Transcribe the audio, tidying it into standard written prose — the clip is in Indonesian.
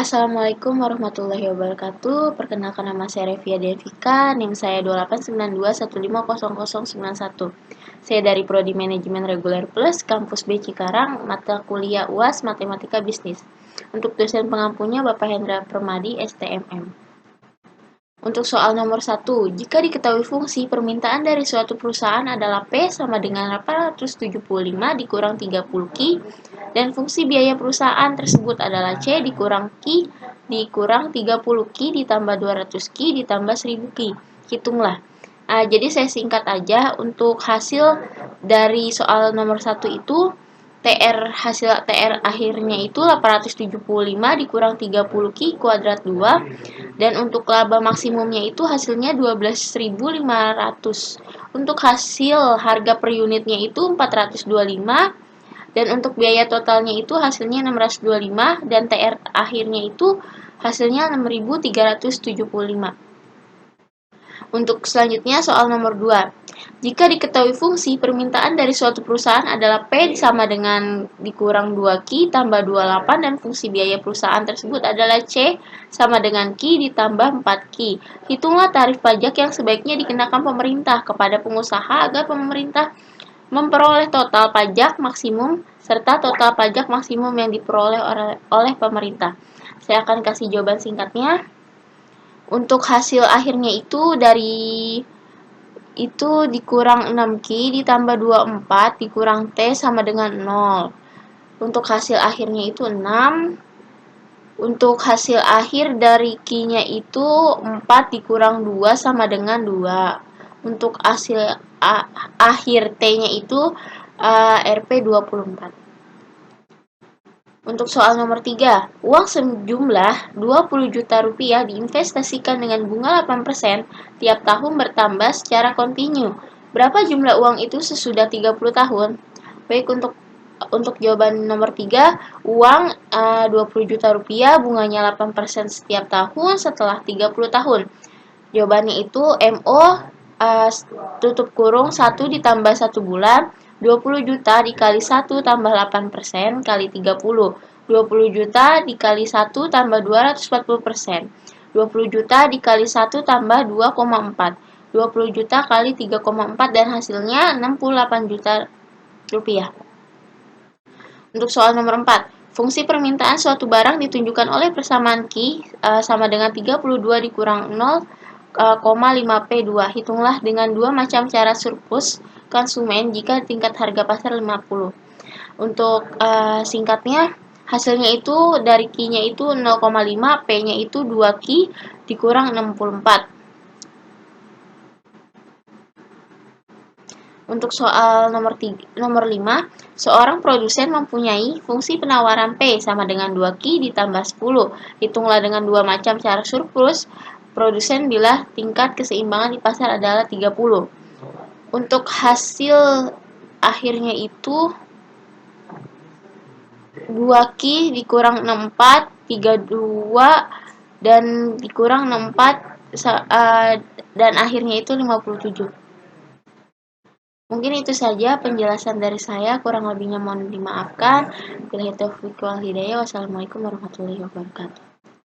Assalamualaikum warahmatullahi wabarakatuh. Perkenalkan, nama saya Revia Devika, NIM saya 2892150091. Saya dari Prodi Manajemen Reguler Plus, Kampus B Cikarang, mata kuliah UAS Matematika Bisnis. Untuk dosen pengampunya Bapak Hendra Permadi, STMM. Untuk soal nomor 1, jika diketahui fungsi permintaan dari suatu perusahaan adalah P sama dengan 875 dikurang 30 Q, dan fungsi biaya perusahaan tersebut adalah C dikurang Q dikurang 30 Q ditambah 200 Q ditambah 1000 Q. Hitunglah. Jadi saya singkat aja, untuk hasil dari soal nomor 1 itu hasil TR akhirnya itu 875 dikurang 30 Q kuadrat 2, dan untuk laba maksimumnya itu hasilnya 12.500. Untuk hasil harga per unitnya itu 425, dan untuk biaya totalnya itu hasilnya 625, dan TR akhirnya itu hasilnya 6.375. Untuk selanjutnya soal nomor 2. Jika diketahui fungsi permintaan dari suatu perusahaan adalah P sama dengan dikurang 2Q tambah 28, dan fungsi biaya perusahaan tersebut adalah C sama dengan Q ditambah 4Q. Hitunglah tarif pajak yang sebaiknya dikenakan pemerintah kepada pengusaha agar pemerintah memperoleh total pajak maksimum serta total pajak maksimum yang diperoleh oleh pemerintah. Saya akan kasih jawaban singkatnya. Untuk hasil akhirnya itu dikurang 6Q ditambah 24 dikurang T sama dengan 0. Untuk hasil akhirnya itu 6. Untuk hasil akhir dari Q-nya itu 4 dikurang 2 sama dengan 2. Untuk hasil akhir T-nya itu Rp 24. Untuk soal nomor 3, uang sejumlah 20 juta rupiah diinvestasikan dengan bunga 8% tiap tahun bertambah secara kontinu. Berapa jumlah uang itu sesudah 30 tahun? Baik, untuk jawaban nomor 3, uang 20 juta rupiah bunganya 8% setiap tahun setelah 30 tahun. Jawabannya itu MO tutup kurung 1 ditambah 1 bulan, 20 juta dikali 1 tambah 8% kali 30. 20 juta dikali 1 tambah 240%. 20 juta dikali 1 tambah 2,4. 20 juta kali 3,4, dan hasilnya 68 juta rupiah. Untuk soal nomor 4, fungsi permintaan suatu barang ditunjukkan oleh persamaan Q sama dengan 32 dikurang 0,5P2. Hitunglah dengan dua macam cara surplus konsumen jika tingkat harga pasar 50. Untuk singkatnya, hasilnya itu dari Q-nya itu 0,5, P-nya itu 2Q dikurang 64. Untuk soal nomor 5, seorang produsen mempunyai fungsi penawaran P sama dengan 2Q ditambah 10. Hitunglah dengan dua macam cara surplus produsen bila tingkat keseimbangan di pasar adalah 30. Untuk hasil akhirnya itu 2Q dikurang 64, 32, dan dikurang 64, dan akhirnya itu 57. Mungkin itu saja penjelasan dari saya, kurang lebihnya mohon dimaafkan. Wassalamualaikum warahmatullahi wabarakatuh.